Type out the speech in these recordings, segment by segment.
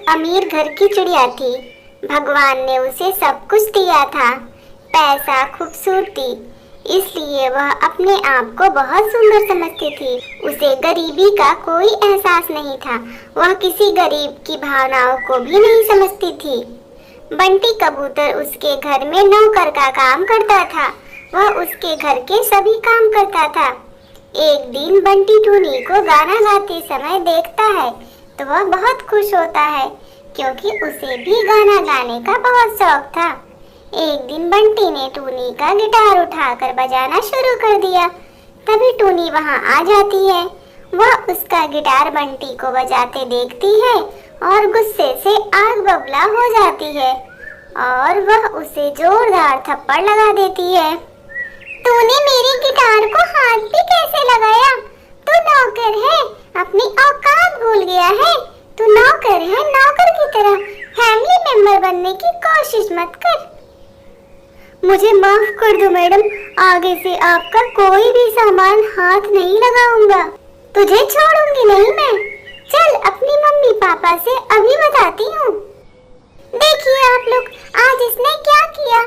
अमीर घर की चिड़िया थी। भगवान ने उसे सब कुछ दिया था, पैसा, खूबसूरती, इसलिए वह अपने आप को बहुत सुंदर समझती थी। उसे गरीबी का कोई एहसास नहीं था। वह किसी गरीब की भावनाओं को भी नहीं समझती थी। बंटी कबूतर उसके घर में नौकर का काम करता था। वह उसके घर के सभी काम करता था। एक दिन बंटी टूनी को गाना गाते समय देखता है तो वह बहुत खुश होता है, क्योंकि उसे भी गाना गाने का बहुत शौक था। एक दिन बंटी ने टूनी का गिटार उठाकर बजाना शुरू कर दिया। तभी टूनी वहां आ जाती है। वह उसका गिटार बंटी को बजाते देखती है और गुस्से से आग बबूला हो जाती है और वह उसे जोरदार थप्पड़ लगा देती है। तूने मेरे गिटार को हाथ भी कैसे लगाया? तू नौकर है, अपनी औकात भूल गया है। तू नौकर है, नौकर की तरह फैमिली मेंबर बनने की कोशिश मत कर। मुझे माफ कर दो मैडम, आगे से आपका कोई भी सामान हाथ नहीं लगाऊंगा। तुझे छोड़ूंगी नहीं मैं। चल अपनी मम्मी पापा से अभी बताती हूँ। देखिए आप लोग, आज इसने क्या किया।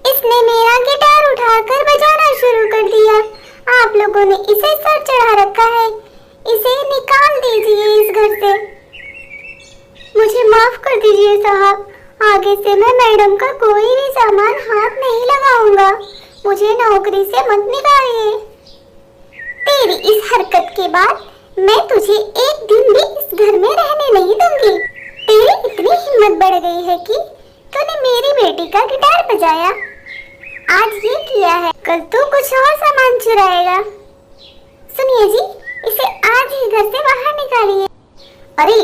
इसने मेरा गिटार उठाकर बजाना शुरू कर दिया। आप लोगों ने इसे सर चढ़ा रखा है। इसे निकाल दीजिए इस घर से। मुझे माफ कर दीजिए साहब, आगे से मैं मैडम का कोई भी सामान हाथ नहीं लगाऊंगा। मुझे नौकरी से मत निकालिए। तेरी इस हरकत के बाद मैं तुझे एक दिन भी इस घर में रहने नहीं दूंगी। तेरी इतनी हिम्मत बढ़ गई है कि तूने मेरी बेटी का गिटार बजाया। आज ये किया है, कल तू कुछ और सामान चुराएगा। सुनिए जी, इसे आज ही घर से बाहर निकालिए। अरे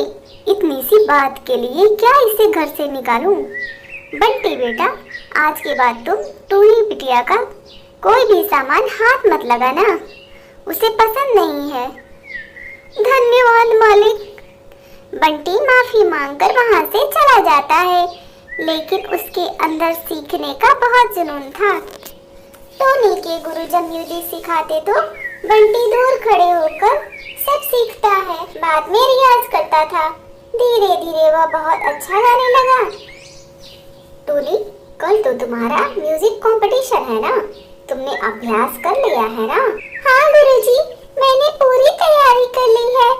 इतनी सी बात के लिए क्या इसे घर से निकालूं? बंटी बेटा, आज के बाद तुम टूनी बिटिया का कोई भी सामान हाथ मत लगाना, उसे पसंद नहीं है। धन्यवाद मालिक। बंटी माफी मांगकर वहां से चला जाता है, लेकिन उसके अंदर सीखने का बहुत जुनून था। टोनी के गुरु जब म्यूजिक सिखाते तो बंटी दूर खड़े होकर सब सीखता है। बाद में रियाज करता था। धीरे धीरे वह बहुत अच्छा गाने लगा। टोनी, कल तो तुम्हारा म्यूजिक कंपटीशन है ना? तुमने अभ्यास कर लिया है ना? हाँ गुरुजी, मैंने पूरी तैयारी कर ली है।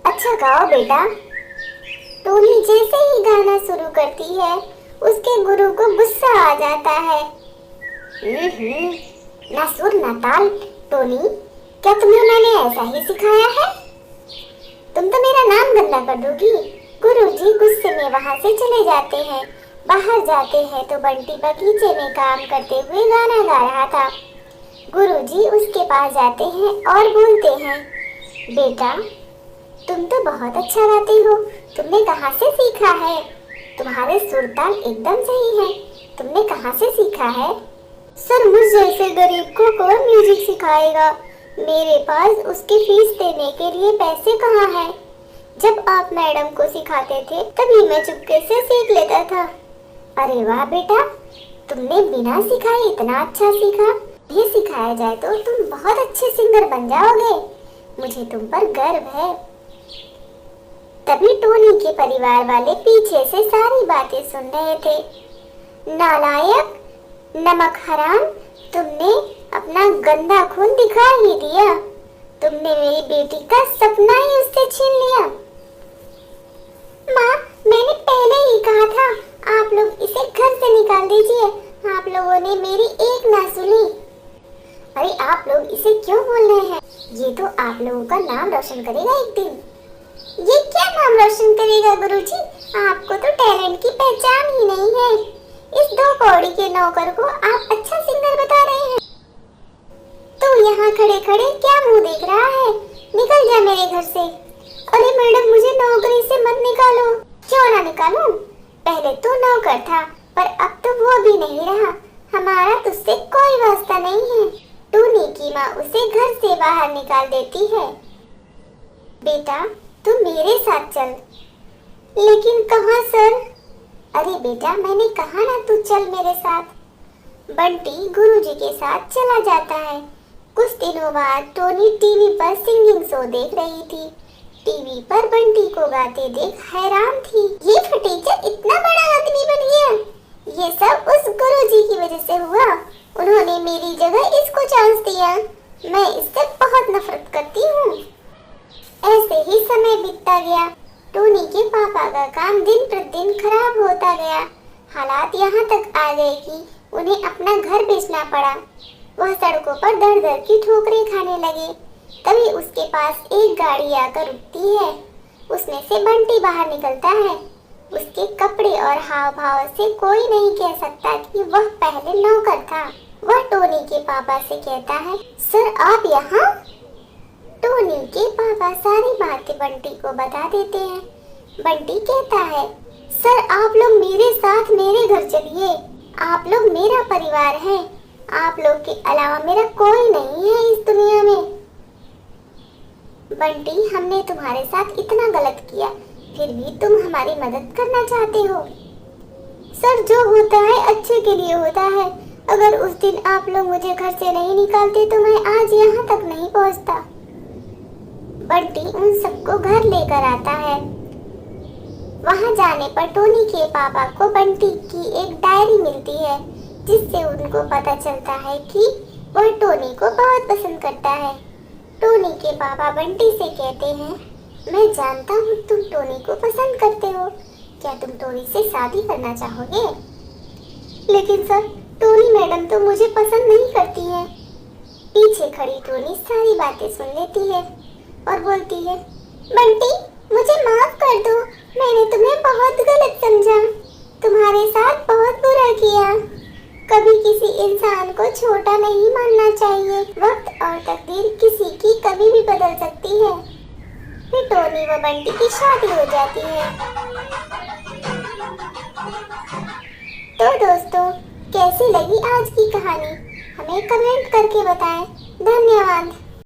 अच्छा गाओ बेटा। टोनी जैसे ही गाना शुरू करती है, उसके गुरु को गुस्सा आ जाता है। ना सुर ना ताल। टोनी, क्या तुम्हें मैंने ऐसा ही सिखाया है? तुम तो मेरा नाम गंदा कर दोगी। गुरुजी गुस्से में वहां से चले जाते हैं। बाहर जाते हैं तो बंटी बगीचे में काम करते हुए गाना गा रहा था। गुरुजी उसके पास जाते हैं और बोलते हैं, बेटा तुम तो बहुत अच्छा गाती हो, तुमने कहाँ से सीखा है? तुम्हारे सुर ताल एकदम सही है, तुमने कहाँ से सीखा है? सर, मुझ जैसे गरीब को कौन म्यूजिक सिखाएगा? मेरे पास उसकी फीस देने के लिए पैसे कहाँ हैं? जब आप मैडम को सिखाते थे तभी मैं चुपके से सीख लेता था। अरे वाह बेटा, तुमने बिना सिखाए इतना अच्छा सीखा। ये सिखाया जाए तो तुम बहुत अच्छे सिंगर बन जाओगे। मुझे तुम पर गर्व है। तभी टोनी के परिवार वाले पीछे से सारी बातें सुन रहे थे। नालायक, नमक हराम, तुमने अपना गंदा खून दिखा ही दिया। तुमने मेरी बेटी का सपना ही उससे छीन लिया। माँ, मैंने पहले ही कहा था, आप लोग इसे घर से निकाल दीजिए। आप लोगों ने मेरी एक ना सुनी। अरे आप लोग इसे क्यों बोल रहे हैं? ये तो आप लोगों का नाम रोशन करेगा एक दिन। ये क्या नाम रोशन करेगा गुरुजी? आपको तो टैलेंट की पहचान ही नहीं है। इस 2 कौड़ी के नौकर को आप अच्छा सिंगर बता रहे हैं। तू यहाँ खड़े खड़े क्या मुंह देख रहा है? निकल जा मेरे घर से। अरे मैडम, मुझे नौकरी से मत निकालो। क्यों ना निकालूं? पहले तू नौकर था, पर अब तो वो भी नहीं रहा। हमारा तुझसे कोई वास्ता नहीं है। टूनी की माँ उसे घर से बाहर निकाल देती है। बेटा तू मेरे साथ चल। लेकिन कहाँ सर? अरे बेटा, मैंने कहा ना तू चल मेरे साथ। बंटी गुरुजी के साथ चला जाता है। कुछ दिनों बाद टोनी टीवी पर सिंगिंग शो देख रही थी। टीवी पर बंटी को गाते देख हैरान थी। ये फटीचा इतना बड़ा आदमी बन गया। ये सब उस गुरुजी की वजह से हुआ। उन्होंने मेरी जगह इसको चांस दिया। मैं इससे बहुत नफरत करती हूँ। ऐसे ही समय बीतता गया। टोनी के पापा का काम दिन प्रतिदिन खराब होता गया। हालात यहाँ तक आ गए कि उन्हें अपना घर बेचना पड़ा। वह सड़कों पर दर दर की ठोकरें खाने लगे। तभी उसके पास एक गाड़ी आकर रुकती है। उसमें से बंटी बाहर निकलता है। उसके कपड़े और हाव भाव से कोई नहीं कह सकता कि वह पहले नौकर था। वह टोनी के पापा से कहता है, सर आप यहाँ? टोनी के पापा सारी बातें बंटी को बता देते हैं। बंटी कहता है, सर आप लोग मेरे साथ मेरे घर चलिए। आप लोग मेरा परिवार हैं। आप लोग के अलावा मेरा कोई नहीं है इस दुनिया में। बंटी, हमने तुम्हारे साथ इतना गलत किया, फिर भी तुम हमारी मदद करना चाहते हो। सर जो होता है अच्छे के लिए होता है। अगर उस दिन आप लोग मुझे घर से नहीं निकालते तो मैं आज यहाँ तक नहीं पहुँचता। बंटी उन सबको घर लेकर आता है। वहाँ जाने पर टोनी के पापा को बंटी की एक डायरी मिलती है, जिससे उनको पता चलता है कि वह टोनी को बहुत पसंद करता है। टोनी के पापा बंटी से कहते हैं, मैं जानता हूँ तुम टोनी को पसंद करते हो। क्या तुम टोनी से शादी करना चाहोगे? लेकिन सर, टोनी मैडम तो मुझे पसंद नहीं करती है। पीछे खड़ी टोनी सारी बातें सुन लेती है और बोलती है, बंटी मुझे माफ कर दो। मैंने तुम्हें बहुत गलत समझा। तुम्हारे साथ बहुत बुरा किया। कभी किसी इंसान को छोटा नहीं मानना चाहिए। वक्त और तकदीर किसी की कभी भी बदल सकती है। फिर टोनी व बंटी की शादी हो जाती है। तो दोस्तों, कैसी लगी आज की कहानी? हमें कमेंट करके बताएं। धन्यवाद।